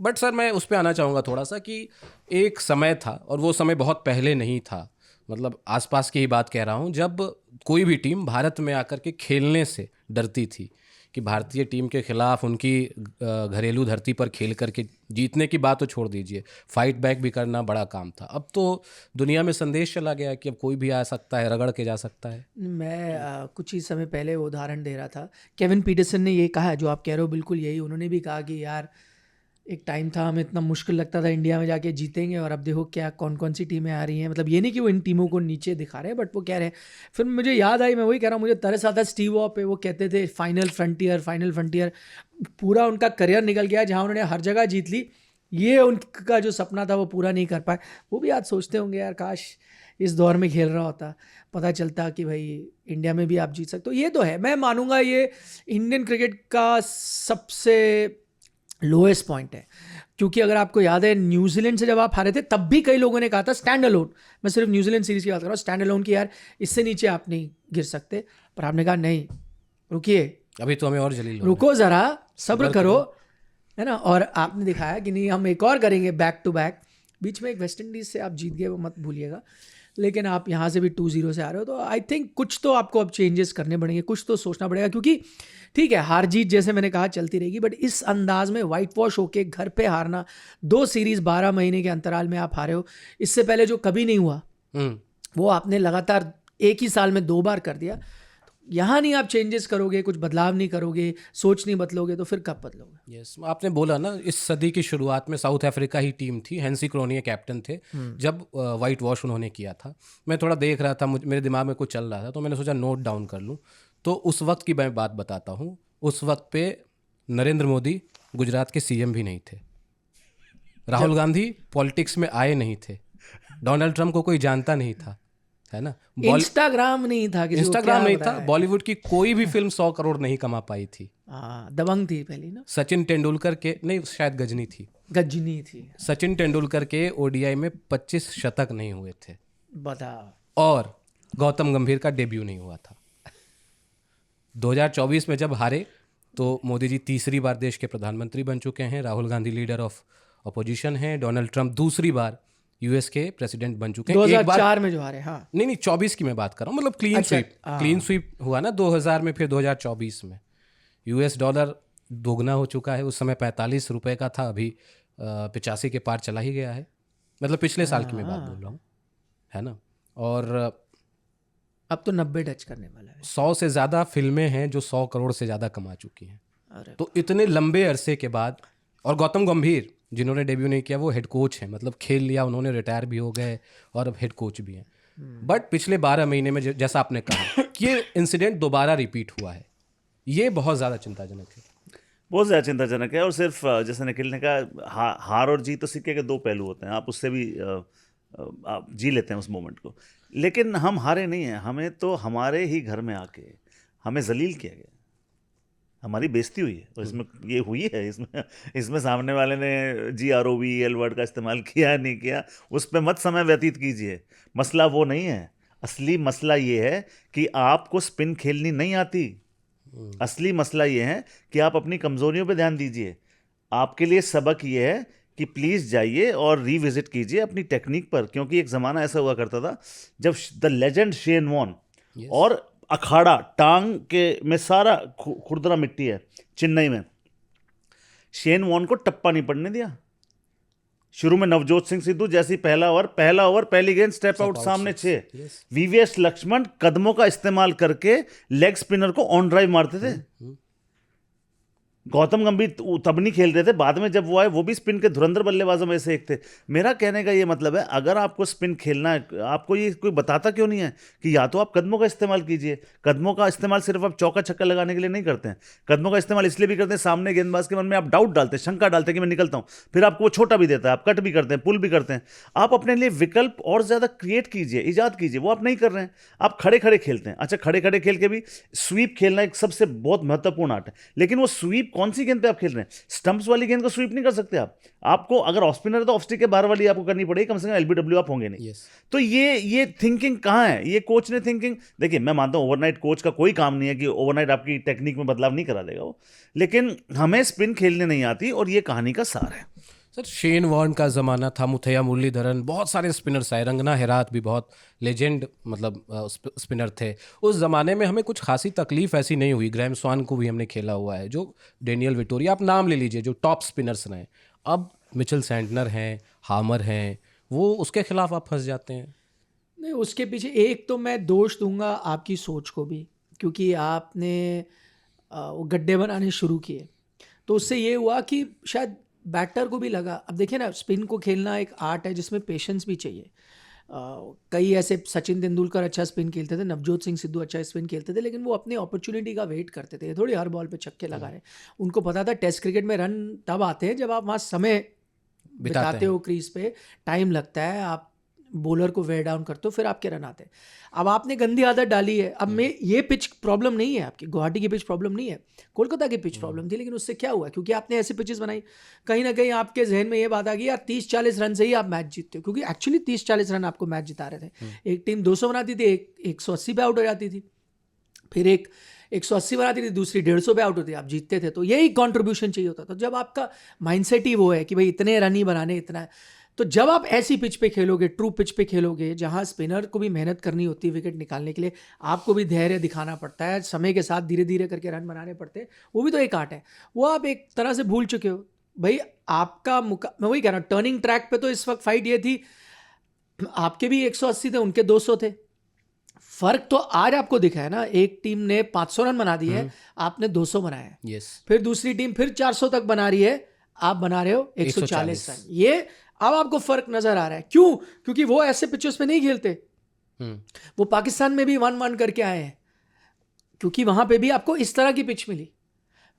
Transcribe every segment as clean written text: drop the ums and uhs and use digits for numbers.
But sir मैं उस पर आना चाहूँगा थोड़ा सा कि एक समय था, और वो समय बहुत पहले नहीं था, मतलब आसपास की ही बात कह रहा हूँ, जब कोई भी टीम भारत में आकर के खेलने से डरती थी कि भारतीय टीम के खिलाफ उनकी घरेलू धरती पर खेल करके जीतने की बात तो छोड़ दीजिए, फाइट बैक भी करना बड़ा काम था। अब तो दुनिया में संदेश चला गया कि अब कोई भी आ सकता है, रगड़ के जा सकता है। मैं कुछ ही समय पहले वो उदाहरण दे रहा था, केविन पीटरसन ने ये कहा है जो आप कह रहे हो, बिल्कुल यही। उन्होंने भी कहा कि यार एक टाइम था हमें इतना मुश्किल लगता था इंडिया में जाके जीतेंगे, और अब देखो क्या कौन कौन सी टीमें आ रही हैं। मतलब ये नहीं कि वो इन टीमों को नीचे दिखा रहे हैं, बट वो कह रहे हैं। फिर मुझे याद आई, मैं वही कह रहा हूँ, मुझे तरस आता स्टीव वॉ पे, वो कहते थे फाइनल फ्रंटियर, फाइनल फ्रंटियर। पूरा उनका करियर निकल गया जहाँ उन्होंने हर जगह जीत ली, ये उनका जो सपना था वो पूरा नहीं कर पाए। वो भी आज सोचते होंगे यार काश इस दौर में खेल रहा होता, पता चलता कि भाई इंडिया में भी आप जीत सकते हो। ये तो है, मैं मानूंगा ये इंडियन क्रिकेट का सबसे लोएस्ट पॉइंट है। क्योंकि अगर आपको याद है न्यूजीलैंड से जब आप हारे थे, तब भी कई लोगों ने कहा था स्टैंड अलोन, मैं सिर्फ न्यूजीलैंड सीरीज की बात कर रहा हूँ, स्टैंड अलोन की यार इससे नीचे आप नहीं गिर सकते। पर आपने कहा नहीं, रुकिए, अभी तो हमें और जलील रुको ज़रा, सब्र करो, है ना। और आपने दिखाया कि नहीं हम एक और करेंगे बैक टू बैक। बीच में एक वेस्ट इंडीज़ से आप जीत गए, वो मत भूलिएगा, लेकिन आप यहाँ से भी 2-0 से आ रहे हो। तो आई थिंक कुछ तो आपको अब चेंजेस करने पड़ेंगे, कुछ तो सोचना पड़ेगा। क्योंकि ठीक है हार जीत जैसे मैंने कहा चलती रहेगी, बट इस अंदाज में वाइट वॉश होके घर पे हारना, 2 सीरीज़ 12 महीने के अंतराल में आप हारे हो, इससे पहले जो कभी नहीं हुआ वो आपने लगातार एक ही साल में 2 बार कर दिया। यहाँ नहीं आप चेंजेस करोगे, कुछ बदलाव नहीं करोगे, सोच नहीं बदलोगे, तो फिर कब बदलोगे? यस, आपने बोला ना इस सदी की शुरुआत में साउथ अफ्रीका ही टीम थी, हैंसी क्रोनिया कैप्टन थे जब वाइट वॉश उन्होंने किया था। मैं थोड़ा देख रहा था, मेरे दिमाग में कुछ चल रहा था, तो मैंने सोचा नोट डाउन कर लूँ। तो उस वक्त की मैं बात बताता हूँ। उस वक्त पे नरेंद्र मोदी गुजरात के सीएम भी नहीं थे, राहुल गांधी पॉलिटिक्स में आए नहीं थे, डोनाल्ड ट्रंप को कोई जानता नहीं था, है ना, इंस्टाग्राम नहीं था, किसी को इंस्टाग्राम क्या नहीं पता था, है। बॉलीवुड की कोई भी फिल्म 100 करोड़ नहीं कमा पाई थी। दबंग थी पहली ना, सचिन तेंदुलकर के, नहीं शायद गजनी थी, गजनी थी। सचिन तेंदुलकर के ओडीआई में 25 शतक नहीं हुए थे, बताओ। और गौतम गंभीर का डेब्यू नहीं हुआ था। 2024 में जब हारे तो मोदी जी तीसरी बार देश के प्रधानमंत्री बन चुके हैं, Rahul Gandhi leader of opposition हैं, डोनाल्ड ट्रंप दूसरी बार यूएस के प्रेसिडेंट बन चुके हैं। 2004 में जो हारे, हाँ नहीं 24 की मैं बात कर रहा हूँ, मतलब क्लीन स्वीप हुआ ना 2000 में, फिर 2024 में यूएस डॉलर दोगुना हो चुका है। उस समय 45 रुपए का था, अभी 85 के पार चला ही गया है। मतलब पिछले साल की मैं बात बोल रहा हूँ, है ना। और अब तो 90 टच करने वाला है। 100 से ज़्यादा फिल्में हैं जो 100 करोड़ से ज़्यादा कमा चुकी हैं। अरे तो इतने लंबे अरसे के बाद, और गौतम गंभीर जिन्होंने डेब्यू नहीं किया वो हेड कोच हैं, मतलब खेल लिया उन्होंने, रिटायर भी हो गए और अब हेड कोच भी हैं। बट पिछले 12 महीने में जैसा आपने कहा कि ये इंसिडेंट दोबारा रिपीट हुआ है, ये बहुत ज़्यादा चिंताजनक है, बहुत ज़्यादा चिंताजनक है। और सिर्फ जैसे निखिल ने कहा, हार और जीत तो सिक्के के 2 पहलू होते हैं, आप उससे भी आप जी लेते हैं उस मोमेंट को। लेकिन हम हारे नहीं हैं, हमें तो हमारे ही घर में आके हमें जलील किया गया, हमारी बेइज्जती हुई है। और इसमें ये हुई है, इसमें सामने वाले ने GROVEL वर्ड का इस्तेमाल किया नहीं किया, उस पर मत समय व्यतीत कीजिए। मसला वो नहीं है, असली मसला ये है कि आपको स्पिन खेलनी नहीं आती। असली मसला ये है कि आप अपनी कमज़ोरियों पे ध्यान दीजिए। आपके लिए सबक ये है कि प्लीज़ जाइए और रीविजिट कीजिए अपनी टेक्निक पर, क्योंकि एक ज़माना ऐसा हुआ करता था जब द लेजेंड शेन वॉर्न, और अखाड़ा टांग के में सारा खुरदरा मिट्टी है चेन्नई में, शेन वॉर्न को टप्पा नहीं पड़ने दिया। शुरू में नवजोत सिंह सिद्धू जैसी पहला ओवर पहली गेंद स्टेप आउट सामने 6, VVS लक्ष्मण कदमों का इस्तेमाल करके लेग स्पिनर को ऑन ड्राइव मारते थे। गौतम गंभीर तब नहीं खेल रहे थे, बाद में जब वो आए वो भी स्पिन के धुरंधर बल्लेबाजों में से एक थे। मेरा कहने का ये मतलब है, अगर आपको स्पिन खेलना है, आपको ये कोई बताता क्यों नहीं है कि या तो आप कदमों का इस्तेमाल कीजिए। कदमों का इस्तेमाल सिर्फ आप चौका छक्का लगाने के लिए नहीं करते हैं, कदमों का इस्तेमाल इसलिए भी करते हैं, सामने गेंदबाज के मन में आप डाउट डालते हैं, शंका डालते हैं कि मैं निकलता हूं, फिर आपको वो छोटा भी देता है, आप कट भी करते हैं, पुल भी करते हैं। आप अपने लिए विकल्प और ज़्यादा क्रिएट कीजिए, ईजाद कीजिए, वो आप नहीं कर रहे हैं। आप खड़े खड़े खेलते हैं। अच्छा, खड़े खड़े खेल के भी स्वीप खेलना एक सबसे बहुत महत्वपूर्ण आर्ट है, लेकिन वो स्वीप कौन सी गेंद पे आप खेल रहे हैं? स्टंप्स वाली गेंद को स्वीप नहीं कर सकते आप। आपको अगर ऑफ स्पिनर है तो ऑफ स्टिक के बाहर वाली आपको करनी पड़ेगी, कम से कम LBW आप होंगे नहीं। तो ये थिंकिंग कहाँ है? ये कोच ने थिंकिंग, देखिए मैं मानता हूं ओवरनाइट कोच का कोई काम नहीं है कि ओवरनाइट आपकी टेक्निक में बदलाव नहीं करा देगा वो, लेकिन हमें स्पिन खेलने नहीं आती, और ये कहानी का सार है। सर शेन वॉर्न का ज़माना था, मुथैया मुरलीधरन, बहुत सारे स्पिनर्स आए, रंगना हेरात भी बहुत लेजेंड मतलब स्पिनर थे उस ज़माने में। हमें कुछ खासी तकलीफ ऐसी नहीं हुई। ग्रैम स्वान को भी हमने खेला हुआ है, जो डेनियल विटोरिया, आप नाम ले लीजिए, जो टॉप स्पिनर्स रहे। अब मिचेल सैंटनर हैं, हामर हैं, वो उसके खिलाफ आप फंस जाते हैं। नहीं, उसके पीछे एक तो मैं दोष दूंगा आपकी सोच को भी, क्योंकि आपने वो गड्ढे बनाने शुरू किए, तो उससे ये हुआ कि शायद बैटर को भी लगा। अब देखिए ना, स्पिन को खेलना एक आर्ट है जिसमें पेशेंस भी चाहिए। कई ऐसे, सचिन तेंदुलकर अच्छा स्पिन खेलते थे, नवजोत सिंह सिद्धू अच्छा स्पिन खेलते थे, लेकिन वो अपने अपॉर्चुनिटी का वेट करते थे, थोड़ी हर बॉल पे छक्के लगा रहे। उनको पता था टेस्ट क्रिकेट में रन तब आते हैं जब आप वहाँ समय बिताते हो, क्रीज पे टाइम लगता है, आप बॉलर को वेयर डाउन करते हो, फिर आपके रन आते हैं। अब आपने गंदी आदत डाली है। अब मैं, ये पिच प्रॉब्लम नहीं है आपकी, गुवाहाटी की पिच प्रॉब्लम नहीं है, कोलकाता की पिच प्रॉब्लम थी। लेकिन उससे क्या हुआ, क्योंकि आपने ऐसी पिचेस बनाई, कहीं ना कहीं आपके जहन में ये बात आ गई यार 30-40 रन से ही आप मैच जीतते हो, क्योंकि एक्चुअली 30-40 रन आपको मैच जिता रहे थे। एक टीम 200 बनाती थी, एक 180 पे आउट हो जाती थी, फिर एक 180 बनाती थी, दूसरी 150 पे आउट होती, आप जीतते थे। तो यही कॉन्ट्रीब्यूशन चाहिए होता था। जब आपका माइंडसेट ही वो है कि भाई इतने रन ही बनाने, इतना है, तो जब आप ऐसी पिच पे खेलोगे, ट्रू पिच पे खेलोगे, जहां स्पिनर को भी मेहनत करनी होती है विकेट निकालने के लिए, आपको भी धैर्य दिखाना पड़ता है, समय के साथ धीरे धीरे करके रन बनाने पड़ते हैं, वो भी तो एक आर्ट है। वो आप एक तरह से भूल चुके हो भाई। आपका मैं वही कह रहा हूँ, टर्निंग ट्रैक पे तो इस वक्त फाइट ये थी, आपके भी 180 थे, उनके 200 थे। फर्क तो आज आपको दिखा है ना, एक टीम ने 500 रन बना दिए है, आपने 200 बनाए हैं। यस। फिर दूसरी टीम फिर 400 तक बना रही है, आप बना रहे हो 140 रन। ये अब आपको फर्क नजर आ रहा है। क्यों? क्योंकि वो ऐसे पिचेस पे नहीं खेलते। वो पाकिस्तान में भी 1-1 करके आए हैं, क्योंकि वहां पे भी आपको इस तरह की पिच मिली।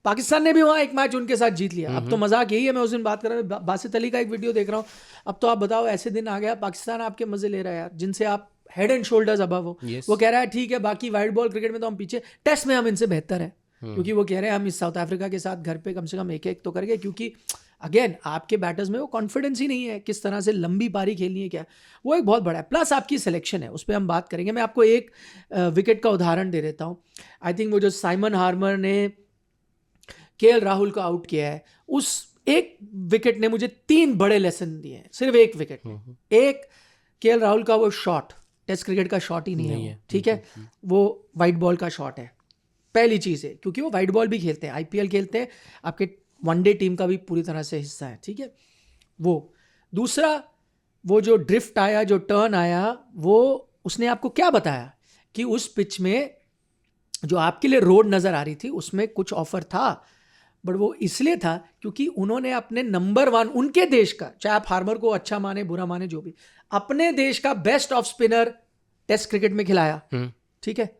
पाकिस्तान ने भी वहां एक मैच उनके साथ जीत लिया। अब तो मजाक यही है, मैं उस दिन बात कर रहा हूँ, बासित अली का एक वीडियो देख रहा हूँ, अब तो आप बताओ, ऐसे दिन आ गया पाकिस्तान आपके मजे ले रहा है यार, जिनसे आप हेड एंड शोल्डर्स अबव हो। वो कह रहा है ठीक है, बाकी वाइड बॉल क्रिकेट में तो हम पीछे, टेस्ट में हम इनसे बेहतर है, क्योंकि वो कह रहे हैं हम इस साउथ अफ्रीका के साथ घर पे कम से कम 1-1 तो कर गए, क्योंकि अगेन आपके बैटर्स में वो कॉन्फिडेंस ही नहीं है किस तरह से लंबी पारी खेलनी है, क्या वो एक बहुत बड़ा है। प्लस आपकी सिलेक्शन है, उस पर हम बात करेंगे। मैं आपको एक विकेट का उदाहरण दे देता हूँ। आई थिंक वो जो साइमन हार्मर ने केएल राहुल को आउट किया है, उस एक विकेट ने मुझे 3 बड़े लेसन दिए हैं, सिर्फ एक विकेट में। एक, केएल राहुल का वो शॉट टेस्ट क्रिकेट का शॉट ही नहीं है, ठीक है, वो वाइट बॉल का शॉट है, पहली चीज़ है, क्योंकि वो वाइट बॉल भी खेलते हैं, आईपीएल खेलते हैं, आपके वनडे टीम का भी पूरी तरह से हिस्सा है, ठीक है। वो दूसरा, वो जो ड्रिफ्ट आया, जो टर्न आया, वो उसने आपको क्या बताया कि उस पिच में जो आपके लिए रोड नज़र आ रही थी उसमें कुछ ऑफर था, बट वो इसलिए था क्योंकि उन्होंने अपने नंबर 1 उनके देश का, चाहे आप हार्मर को अच्छा माने बुरा माने जो भी, अपने देश का best of spinner test cricket में खिलाया, ठीक है।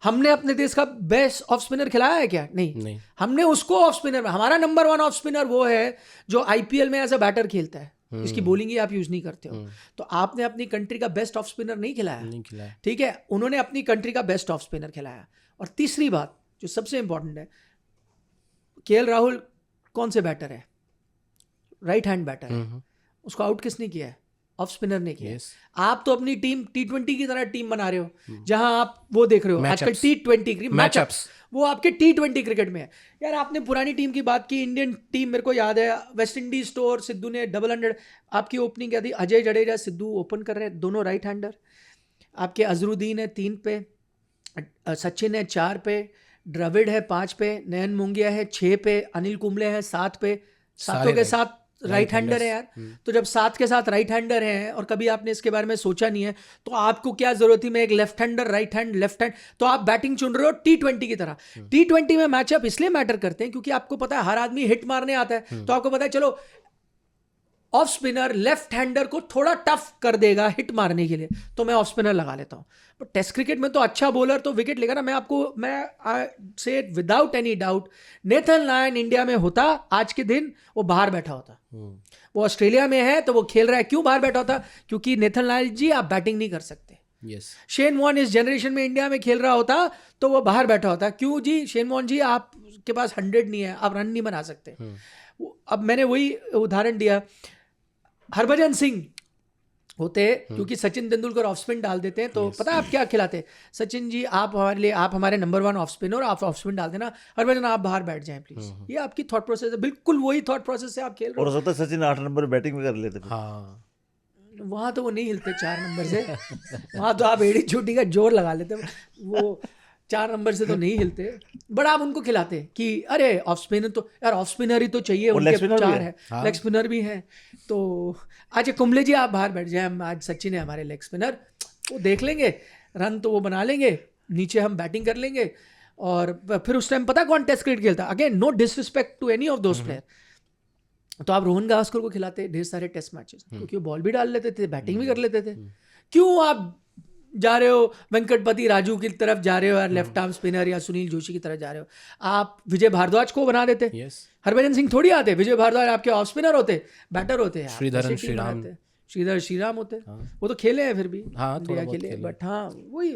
हमने अपने देश का बेस्ट ऑफ स्पिनर खिलाया है क्या? नहीं। हमने उसको ऑफ स्पिनर में, हमारा नंबर 1 ऑफ स्पिनर वो है जो आईपीएल में एज अ बैटर खेलता है, इसकी बॉलिंग ही आप यूज नहीं करते हो, तो आपने अपनी कंट्री का बेस्ट ऑफ स्पिनर नहीं खिलाया, ठीक है। उन्होंने अपनी कंट्री का बेस्ट ऑफ स्पिनर खिलाया। और तीसरी बात जो सबसे इंपॉर्टेंट है, केएल राहुल कौन से बैटर है? राइट हैंड बैटर है, उसको आउट किसने किया है? ऑफ स्पिनर ने किया। आप तो अपनी टीम T20 की तरह टीम बना रहे हो, जहां आप वो देख रहे हो आजकल T20 मैचअप्स, वो आपके T20 क्रिकेट में है यार। आपने पुरानी टीम की बात की, इंडियन टीम, मेरे को याद है वेस्ट इंडीज स्टोर, सिद्धू ने 100 आपकी ओपनिंग क्या थी, अजय जडेजा सिद्धू ओपन कर रहे हैं, दोनों राइट हैंडर। आपके अजरुद्दीन है 3 पे, सचिन है 4 पे, द्रविड़ है 5 पे, नयन मुंगिया है 6 पे, अनिल कुंबले है 7 पे, सातों के साथ राइट हैंडर है यार। तो जब 7 के साथ राइट हैंडर हैं और कभी आपने इसके बारे में सोचा नहीं है, तो आपको क्या जरूरत थी मैं एक left hander, right hand, left hand, तो आप बैटिंग चुन रहे हो T20 की तरह। T20 में मैचअप इसलिए मैटर करते हैं क्योंकि आपको पता है हर आदमी हिट मारने आता है, तो आपको पता है चलो ऑफ स्पिनर लेफ्ट हैंडर को थोड़ा टफ कर देगा हिट मारने के लिए, तो मैं ऑफ स्पिनर लगा लेता हूं। बट टेस्ट क्रिकेट में तो अच्छा बॉलर तो विकेट लेगा ना। मैं से without any doubt, Nathan Lyon India में होता आज के दिन, वो बाहर बैठा होता। वो ऑस्ट्रेलिया में है तो वो खेल रहा है, क्यों बाहर बैठा होता? क्योंकि नेथन लायन जी आप बैटिंग नहीं कर सकते। शेन वॉर्न इस जनरेशन में इंडिया में खेल रहा होता तो वो बाहर बैठा होता। क्यों जी? शेन वॉर्न जी आपके पास 100 नहीं है, आप रन नहीं बना सकते। अब मैंने वही उदाहरण दिया, हरभजन सिंह होते, क्योंकि सचिन तेंदुलकर ऑफ स्पिन डाल देते हैं तो पता है आप क्या खिलाते, सचिन जी आप हमारे लिए, आप हमारे नंबर 1 ऑफ स्पिनर, आप ऑफ स्पिन डाल देना, हरभजन आप बाहर बैठ जाएं प्लीज। ये आपकी थॉट प्रोसेस है, बिल्कुल वही थॉट प्रोसेस से आप खेल रहे और हो सकता है सचिन 8 नंबर बैटिंग में कर लेते फिर। हाँ हो। वहाँ तो वो नहीं हिलते 4 नंबर से, वहाँ तो आप एड़ी चोटी का जोर लगा लेते, वो 4 नंबर से तो नहीं हिलते, बट आप उनको खिलाते कि अरे ऑफ स्पिनर तो यार, ऑफ स्पिनर ही तो चाहिए, और leg उनके spinner भी 4 है। है, लेग स्पिनर भी है। तो अच्छा कुंबले जी आप बाहर बैठ जाए, हम आज सचिन है हमारे लेग स्पिनर, वो देख लेंगे रन तो वो बना लेंगे, नीचे हम बैटिंग कर लेंगे। और फिर उस टाइम पता कौन टेस्ट क्रिकेट खेलता, again no disrespect to any of those player, तो आप रोहन गावस्कर को खिलाते ढेर सारे टेस्ट मैचेस, क्योंकि वो बॉल भी डाल लेते थे, बैटिंग भी कर लेते थे। क्यों आप जा रहे हो वेंकटपति राजू की तरफ जा रहे हो यार, लेफ्ट आर्म स्पिनर, या सुनील जोशी की तरफ जा रहे हो, आप विजय भारद्वाज को बना देते। यस, हरभजन सिंह थोड़ी आते, विजय भारद्वाज आपके ऑफ स्पिनर होते, बैटर होते हैं, श्रीधरन श्रीराम श्रीधर श्रीराम होते, वो तो खेले हैं फिर भी, हाँ, थोड़ा इंडिया बहुत खेले, खेले। बट हाँ वही